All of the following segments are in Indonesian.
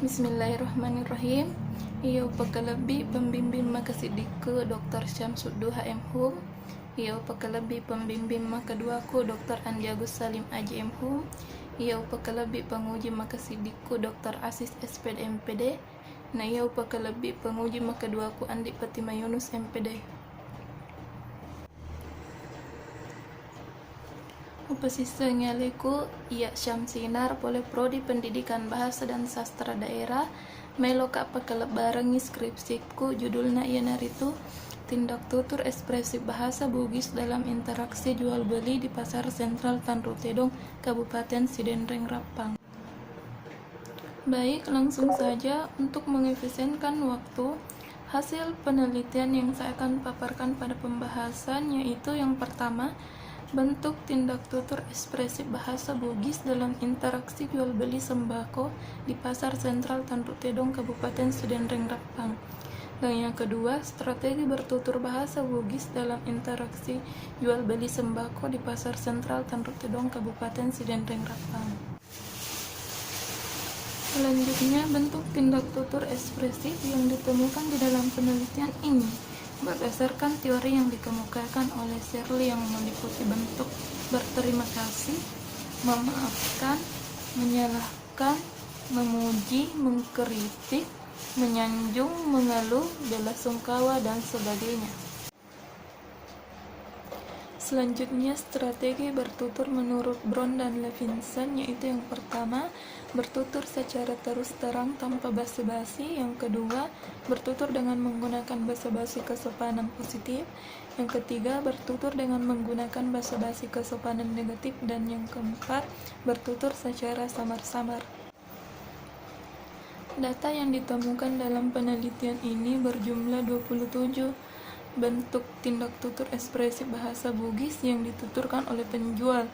Bismillahirrahmanirrahim. Iyo pakalabi pembimbing makasidiku Dr. Syamsudduha M. Hum. Iyo pakalabi pembimbing makaduaku Dr. Andi Agus Salim Aji M. Hum. Iyo pakalabi penguji makasidiku Dr. Asis SPD MPD. Nah iyo pakalabi penguji makaduaku Andi Fatima Yunus MPD. Upasisanya leku ia Syamsinar Pole Prodi Pendidikan Bahasa dan Sastra Daerah melo ka pakalebarengi skripsiku judulna ieu naritu tindak tutur ekspresi bahasa Bugis dalam interaksi jual beli di Pasar Sentral Tanru Tedong, Kabupaten Sidenreng Rapang. Baik, langsung saja untuk mengefisienkan waktu. Hasil penelitian yang saya akan paparkan pada pembahasan yaitu yang pertama, bentuk tindak tutur ekspresi bahasa Bugis dalam interaksi jual beli sembako di Pasar Sentral Tanru Tedong, Kabupaten Sidenreng Rapang. Dan yang kedua, strategi bertutur bahasa Bugis dalam interaksi jual beli sembako di Pasar Sentral Tanru Tedong, Kabupaten Sidenreng Rapang. Selanjutnya, bentuk tindak tutur ekspresif yang ditemukan di dalam penelitian ini berdasarkan teori yang dikemukakan oleh Shirley yang meliputi bentuk berterima kasih, memaafkan, menyalahkan, memuji, mengkritik, menyanjung, mengeluh, belasungkawa, dan sebagainya. Selanjutnya, strategi bertutur menurut Brown dan Levinson yaitu yang pertama, bertutur secara terus terang tanpa basa-basi. Yang kedua, bertutur dengan menggunakan basa-basi kesopanan positif. Yang ketiga, bertutur dengan menggunakan basa-basi kesopanan negatif. Dan yang keempat, bertutur secara samar-samar. Data yang ditemukan dalam penelitian ini berjumlah 27 bentuk tindak tutur ekspresi bahasa Bugis yang dituturkan oleh penjual,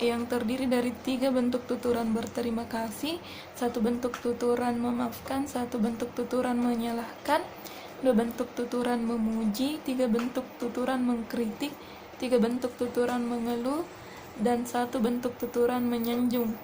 yang terdiri dari 3 bentuk tuturan berterima kasih, 1 bentuk tuturan memaafkan, 1 bentuk tuturan menyalahkan, 2 bentuk tuturan memuji, 3 bentuk tuturan mengkritik, 3 bentuk tuturan mengeluh, dan 1 bentuk tuturan menyanjung.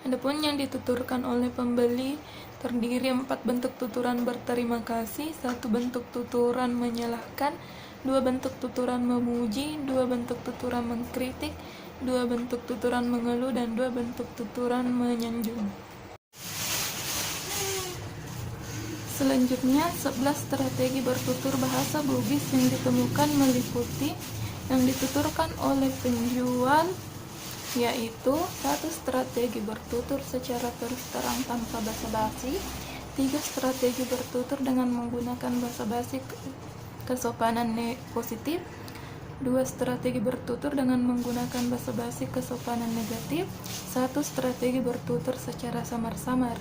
Adapun yang dituturkan oleh pembeli terdiri 4 bentuk tuturan berterima kasih, 1 bentuk tuturan menyalahkan, 2 bentuk tuturan memuji, 2 bentuk tuturan mengkritik, 2 bentuk tuturan mengeluh, dan 2 bentuk tuturan menyanjung. Selanjutnya, 11 strategi bertutur bahasa Bugis yang ditemukan meliputi yang dituturkan oleh penjual yaitu 1 strategi bertutur secara terus terang tanpa basa-basi, 3 strategi bertutur dengan menggunakan basa-basi kesopanan positif, 2 strategi bertutur dengan menggunakan basa-basi kesopanan negatif, 1 strategi bertutur secara samar-samar.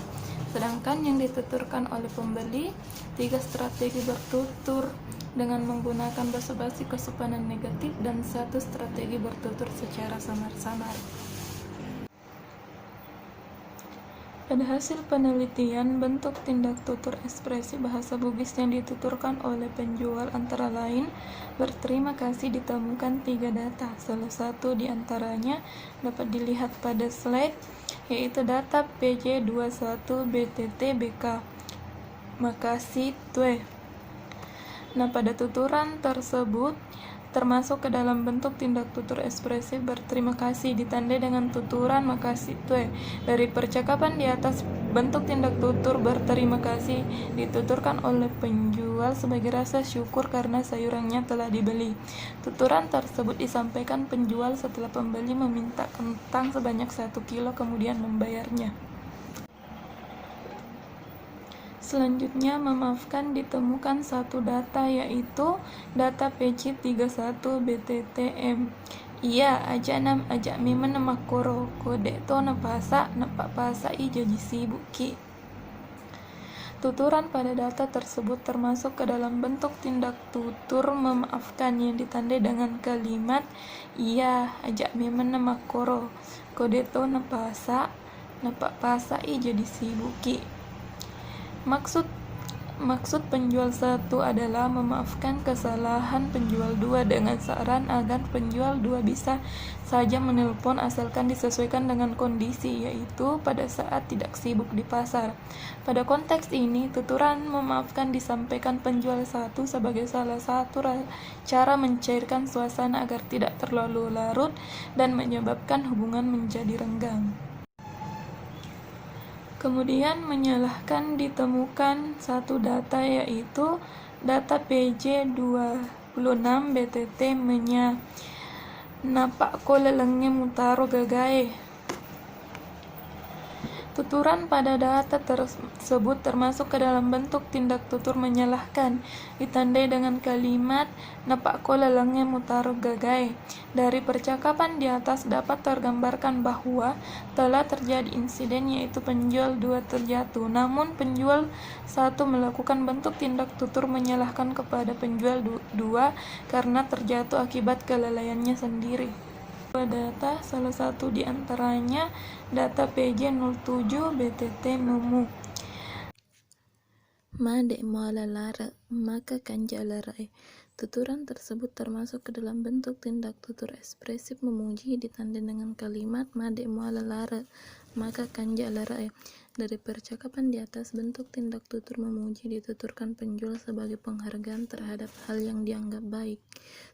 Sedangkan yang dituturkan oleh pembeli 3 strategi bertutur dengan menggunakan basa-basi kesopanan negatif dan 1 strategi bertutur secara samar-samar. Pada hasil penelitian, bentuk tindak tutur ekspresi bahasa Bugis yang dituturkan oleh penjual antara lain berterima kasih ditemukan 3 data. Salah satu di antaranya dapat dilihat pada slide, yaitu data PJ21BTT-BK. Makasih tue. Nah, pada tuturan tersebut termasuk ke dalam bentuk tindak tutur ekspresif berterima kasih ditandai dengan tuturan makasih tue. Dari percakapan di atas, bentuk tindak tutur berterima kasih dituturkan oleh penjual sebagai rasa syukur karena sayurannya telah dibeli. Tuturan tersebut disampaikan penjual setelah pembeli meminta kentang sebanyak 1 kilo kemudian membayarnya. Selanjutnya, memaafkan ditemukan 1 data yaitu data PC31BTTM. Iya, aja nam aja mimen makoro kode to napasa i jadi sibuk ki. Tuturan pada data tersebut termasuk ke dalam bentuk tindak tutur memaafkan yang ditandai dengan kalimat iya, aja mimen makoro kode to napasa i jadi sibuk ki. Maksud Maksud penjual 1 adalah memaafkan kesalahan penjual 2 dengan saran agar penjual 2 bisa saja menelpon asalkan disesuaikan dengan kondisi, yaitu pada saat tidak sibuk di pasar. Pada konteks ini, tuturan memaafkan disampaikan penjual 1 sebagai salah satu cara mencairkan suasana agar tidak terlalu larut dan menyebabkan hubungan menjadi renggang. Kemudian menyalahkan ditemukan satu data, yaitu data PJ26 BTT menya napak ko lalangnya mutaro gagae. Tuturan pada data tersebut termasuk ke dalam bentuk tindak tutur menyalahkan, ditandai dengan kalimat napak ko lalangnya mutaro gagae. Dari percakapan di atas dapat tergambarkan bahwa telah terjadi insiden, yaitu penjual 2 terjatuh, namun penjual 1 melakukan bentuk tindak tutur menyalahkan kepada penjual 2 karena terjatuh akibat kelalaiannya sendiri. Data salah satu di antaranya data PJ07 BTT memu Made muala lara maka kanja larai. Tuturan tersebut termasuk ke dalam bentuk tindak tutur ekspresif memuji ditandai dengan kalimat made muala lara maka kanja larai. Dari percakapan di atas, bentuk tindak tutur memuji dituturkan penjual sebagai penghargaan terhadap hal yang dianggap baik.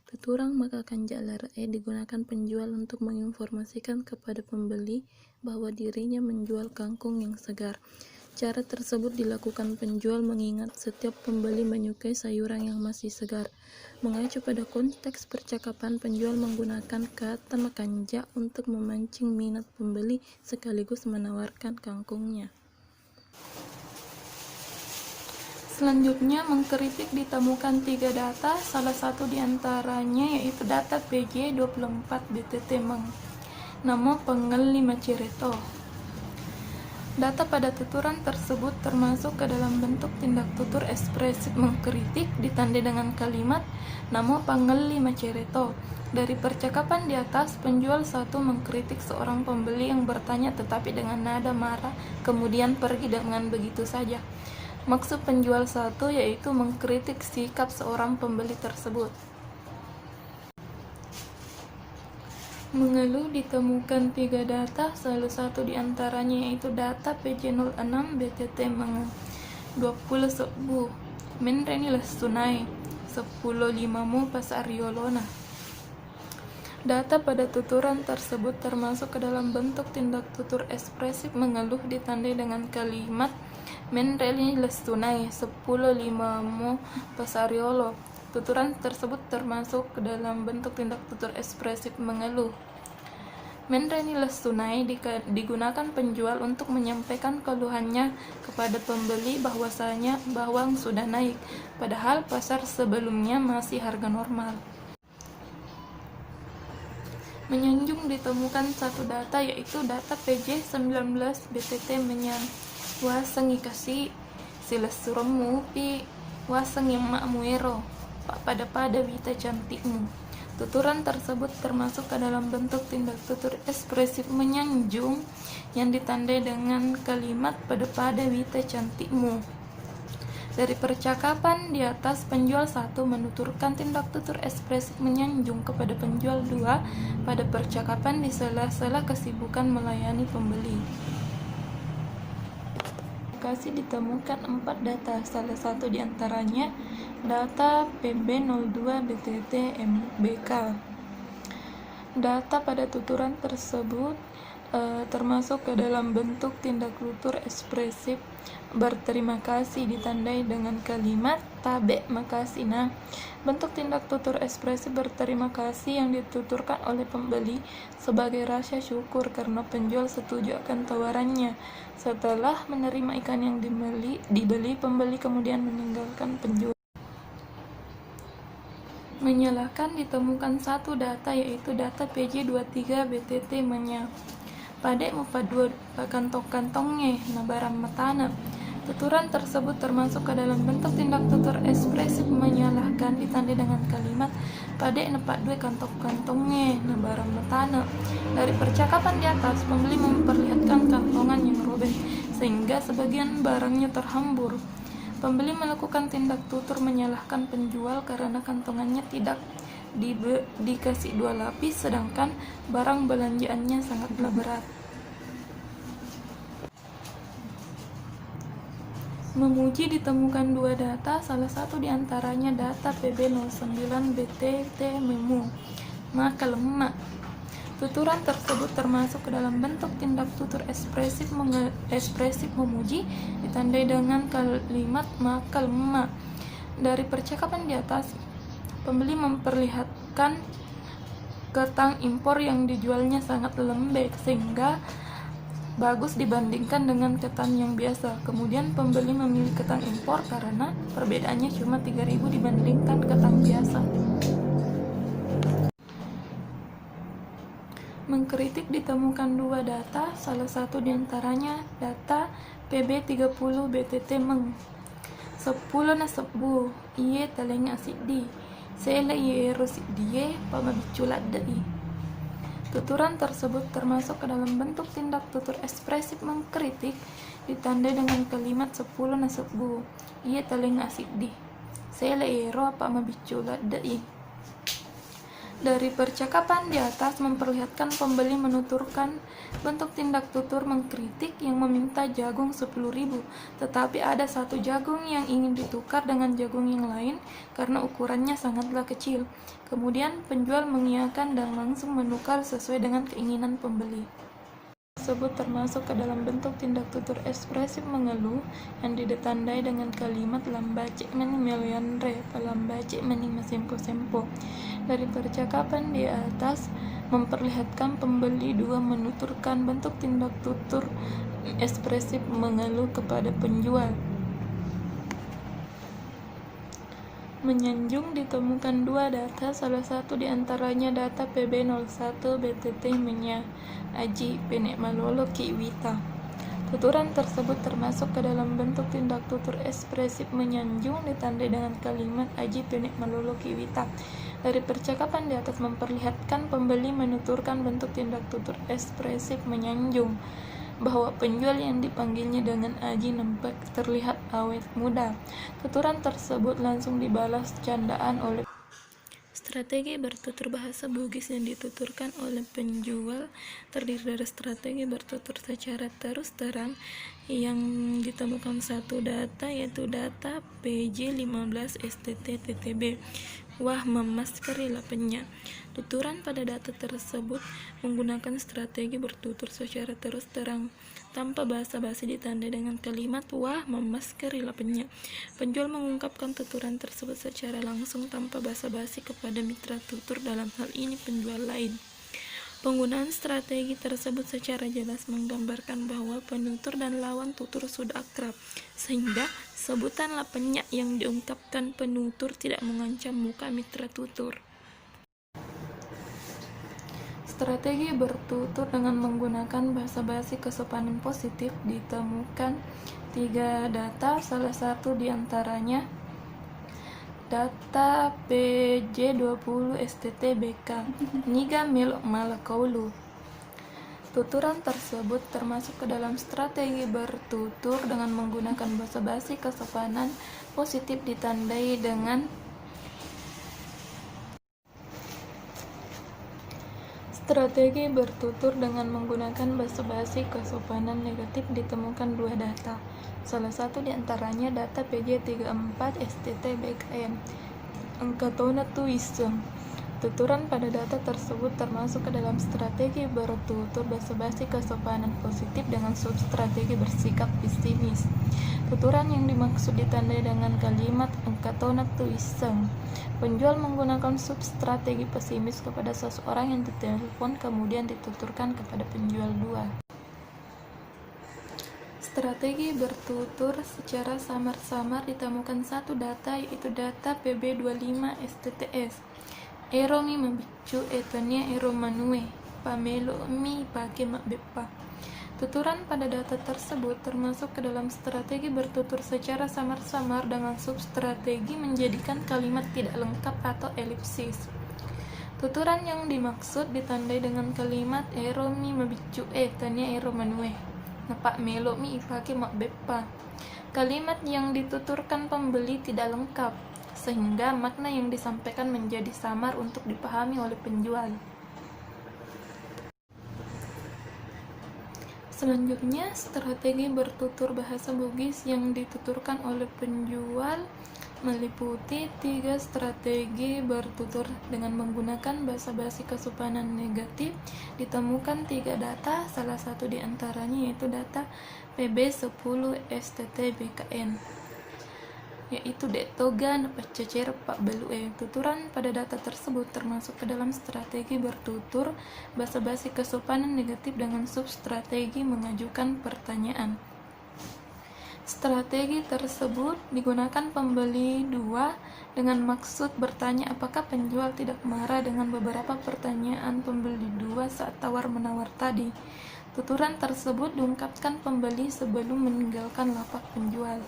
Tuturang maka kanja larai digunakan penjual untuk menginformasikan kepada pembeli bahwa dirinya menjual kangkung yang segar. Cara tersebut dilakukan penjual mengingat setiap pembeli menyukai sayuran yang masih segar. Mengacu pada konteks percakapan, penjual menggunakan kata makanja untuk memancing minat pembeli sekaligus menawarkan kangkungnya. Selanjutnya, mengkritik ditemukan 3 data, salah satu di antaranya yaitu data PJ24 BTT nama pengelli macereto. Data pada tuturan tersebut termasuk ke dalam bentuk tindak tutur ekspresif mengkritik ditandai dengan kalimat nama pangelli macereto. Dari percakapan di atas, penjual 1 mengkritik seorang pembeli yang bertanya tetapi dengan nada marah kemudian pergi dengan begitu saja. Maksud penjual 1 yaitu mengkritik sikap seorang pembeli tersebut. Mengeluh ditemukan 3 data, salah satu di antaranya yaitu data PJ06 BTT 20 sebu menreni lestunai 10 limamu pasariolona. Data pada tuturan tersebut termasuk ke dalam bentuk tindak tutur ekspresif mengeluh ditandai dengan kalimat menreni lestunai 10 limamu pasariolo. Tuturan tersebut termasuk ke dalam bentuk tindak tutur ekspresif mengeluh. Menreni lestunai digunakan penjual untuk menyampaikan keluhannya kepada pembeli bahwasanya bawang sudah naik, padahal pasar sebelumnya masih harga normal. Menyanjung ditemukan satu data, yaitu data PJ19 BTT wasengi kasih silas suremu pi wasengi makmuero pada wita cantikmu. Tuturan tersebut termasuk ke dalam bentuk tindak tutur ekspresif menyanjung yang ditandai dengan kalimat pada wita cantikmu. Dari percakapan di atas, penjual 1 menuturkan tindak tutur ekspresif menyanjung kepada penjual 2 pada percakapan di sela-sela kesibukan melayani pembeli. Kasih ditemukan 4 data, salah satu di antaranya data PB02 BTT MBK. Data pada tuturan tersebut termasuk ke dalam bentuk tindak tutur ekspresif berterima kasih ditandai dengan kalimat tabe makasih. Nah, bentuk tindak tutur ekspresif berterima kasih yang dituturkan oleh pembeli sebagai rasa syukur karena penjual setuju akan tawarannya. Setelah menerima ikan yang dibeli, pembeli kemudian meninggalkan penjual. Menyalahkan ditemukan satu data, yaitu data PJ23 BTT Padek mupadua kantong-kantongnya nabaram matana. Tuturan tersebut termasuk ke dalam bentuk tindak tutur ekspresif menyalahkan ditandai dengan kalimat padek nepak dua kantong-kantongnya nabaram matana. Dari percakapan di atas, pembeli memperlihatkan kantongan yang robek sehingga sebagian barangnya terhambur. Pembeli melakukan tindak tutur menyalahkan penjual karena kantongannya tidak dikasih 2 lapis sedangkan barang belanjaannya sangatlah berat. Memuji ditemukan 2 data, salah satu diantaranya data PB09BTT Memo, maka lemak. Tuturan tersebut termasuk ke dalam bentuk tindak tutur ekspresif memuji ditandai dengan kalimat maka lemak. Dari percakapan di atas, pembeli memperlihatkan ketang impor yang dijualnya sangat lembek sehingga bagus dibandingkan dengan ketan yang biasa. Kemudian pembeli memilih ketan impor karena perbedaannya cuma 3.000 dibandingkan ketan biasa. Mengkritik ditemukan 2 data, salah satu diantaranya data PB30 BTT Meng 10 na sebu iye taleng asidi sela iye rosidie pamabiculat dai. Tuturan tersebut termasuk ke dalam bentuk tindak tutur ekspresif mengkritik ditandai dengan kalimat 10 na sebu iye taleng asidi sela iye ro pamabiculat dai. Dari percakapan di atas memperlihatkan pembeli menuturkan bentuk tindak tutur mengkritik yang meminta jagung 10.000, tetapi ada 1 jagung yang ingin ditukar dengan jagung yang lain karena ukurannya sangatlah kecil. Kemudian penjual mengiyakan dan langsung menukar sesuai dengan keinginan pembeli. Tersebut termasuk ke dalam bentuk tindak tutur ekspresif mengeluh yang ditandai dengan kalimat lambace meni melianre palambace meni masempo-sempo. Dari percakapan di atas memperlihatkan pembeli 2 menuturkan bentuk tindak tutur ekspresif mengeluh kepada penjual. Menyanjung ditemukan 2 data, salah satu diantaranya data PB01 BTT Menya Aji Penek Malolo Ki Wita. Tuturan tersebut termasuk ke dalam bentuk tindak tutur ekspresif menyanjung ditandai dengan kalimat Aji Penek Malolo Ki Wita. Dari percakapan di atas memperlihatkan pembeli menuturkan bentuk tindak tutur ekspresif menyanjung bahwa penjual yang dipanggilnya dengan Aji nampak terlihat awet muda. Tuturan tersebut langsung dibalas candaan oleh strategi bertutur bahasa Bugis yang dituturkan oleh penjual terdiri dari strategi bertutur secara terus terang yang ditemukan 1 data yaitu data PJ15 STT TTB. Wah, memaskari lapenya. Tuturan pada data tersebut menggunakan strategi bertutur secara terus terang tanpa basa-basi ditandai dengan kalimat wah, memaskari lapenya. Penjual mengungkapkan tuturan tersebut secara langsung tanpa basa-basi kepada mitra tutur, dalam hal ini penjual lain. Penggunaan strategi tersebut secara jelas menggambarkan bahwa penutur dan lawan tutur sudah akrab, sehingga sebutan lapenya yang diungkapkan penutur tidak mengancam muka mitra tutur. Strategi bertutur dengan menggunakan bahasa basi kesopanan positif ditemukan 3 data, salah satu diantaranya data PJ20 STT BK Niga Melok Malakaulu. Tuturan tersebut termasuk ke dalam strategi bertutur dengan menggunakan bahasa basi kesopanan positif ditandai dengan strategi bertutur dengan menggunakan bahasa basi kesopanan negatif ditemukan 2 data. Salah satu diantaranya data PJ34 STT BKN Angkatona Tuisem. Tuturan pada data tersebut termasuk ke dalam strategi bertutur bahasa basi kesopanan positif dengan substrategi bersikap pesimis. Tuturan yang dimaksud ditandai dengan kalimat Angkatona Tuisem. Penjual menggunakan substrategi pesimis kepada seseorang yang ditelepon kemudian dituturkan kepada penjual 2. Strategi bertutur secara samar-samar ditemukan 1 data yaitu data PB25 STTS. Ero mi mabicu etania ero manue pamelo mi pake makbepa. Tuturan pada data tersebut termasuk ke dalam strategi bertutur secara samar-samar dengan substrategi menjadikan kalimat tidak lengkap atau elipsis. Tuturan yang dimaksud ditandai dengan kalimat ero mi mabicu etania ero manue. Napak melo mi ifake mak beppa. Kalimat yang dituturkan pembeli tidak lengkap, sehingga makna yang disampaikan menjadi samar untuk dipahami oleh penjual. Selanjutnya, strategi bertutur bahasa Bugis yang dituturkan oleh penjual meliputi 3 strategi bertutur dengan menggunakan basa-basi kesopanan negatif. Ditemukan 3 data, salah satu di antaranya yaitu data PB10 STTBKN, yaitu dektoga nepacecer pak belue. Tuturan pada data tersebut termasuk ke dalam strategi bertutur basa-basi kesopanan negatif dengan substrategi mengajukan pertanyaan. Strategi tersebut digunakan pembeli 2 dengan maksud bertanya apakah penjual tidak marah dengan beberapa pertanyaan pembeli 2 saat tawar-menawar tadi. Tuturan tersebut diungkapkan pembeli sebelum meninggalkan lapak penjual.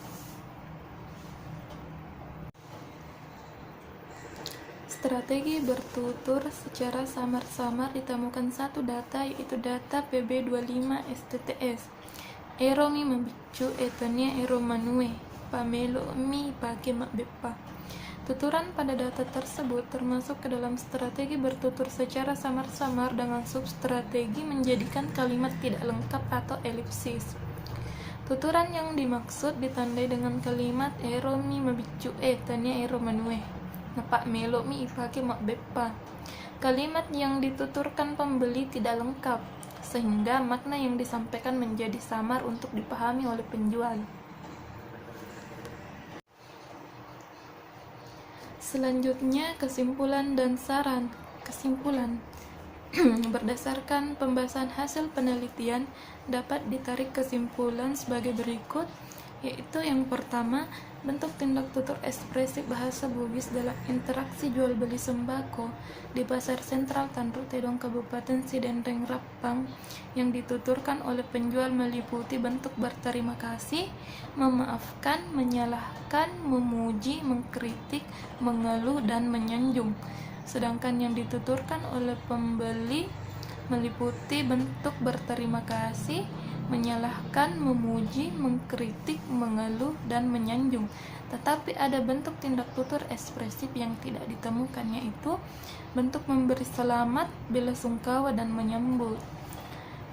Strategi bertutur secara samar-samar ditemukan satu data, yaitu data PB25 STTS. Ero mi mabicu etonia ero manue, pamelo mi pake mak beppa. Tuturan pada data tersebut termasuk ke dalam strategi bertutur secara samar-samar dengan substrategi menjadikan kalimat tidak lengkap atau elipsis. Tuturan yang dimaksud ditandai dengan kalimat ero mi mabicu etonia ero manue. Napak melo mi ifake mak beppa. Kalimat yang dituturkan pembeli tidak lengkap, sehingga makna yang disampaikan menjadi samar untuk dipahami oleh penjual. Selanjutnya, kesimpulan dan saran. Kesimpulan. Berdasarkan pembahasan hasil penelitian, dapat ditarik kesimpulan sebagai berikut, yaitu yang pertama, bentuk tindak tutur ekspresif bahasa Bugis dalam interaksi jual beli sembako di Pasar Sentral Tanduk Tedong Kabupaten Sidenreng Rappang yang dituturkan oleh penjual meliputi bentuk berterima kasih, memaafkan, menyalahkan, memuji, mengkritik, mengeluh, dan menyanjung. Sedangkan yang dituturkan oleh pembeli meliputi bentuk berterima kasih, menyalahkan, memuji, mengkritik, mengeluh, dan menyanjung. Tetapi ada bentuk tindak tutur ekspresif yang tidak ditemukan, yaitu bentuk memberi selamat, bela sungkawa, dan menyambut.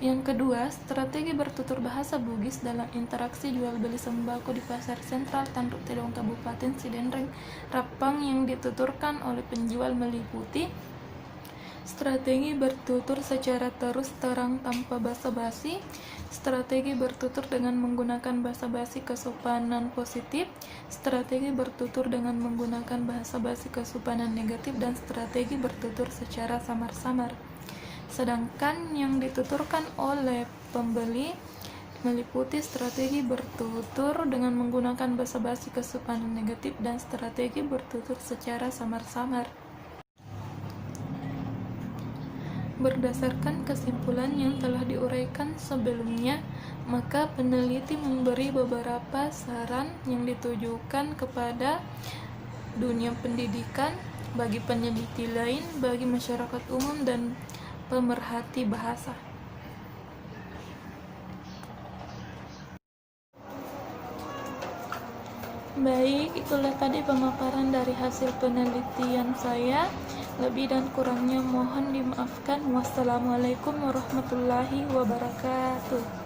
Yang kedua, strategi bertutur bahasa Bugis dalam interaksi jual beli sembako di Pasar Sentral Tanduk Tedong Kabupaten Sidenreng Rappang yang dituturkan oleh penjual meliputi strategi bertutur secara terus terang tanpa basa-basi, strategi bertutur dengan menggunakan basa-basi kesopanan positif, strategi bertutur dengan menggunakan basa-basi kesopanan negatif, dan strategi bertutur secara samar-samar. Sedangkan yang dituturkan oleh pembeli meliputi strategi bertutur dengan menggunakan basa-basi kesopanan negatif dan strategi bertutur secara samar-samar. Berdasarkan kesimpulan yang telah diuraikan sebelumnya, maka peneliti memberi beberapa saran yang ditujukan kepada dunia pendidikan, bagi peneliti lain, bagi masyarakat umum, dan pemerhati bahasa. Baik, itulah tadi pemaparan dari hasil penelitian saya. Lebih dan kurangnya mohon dimaafkan. Wassalamualaikum warahmatullahi wabarakatuh.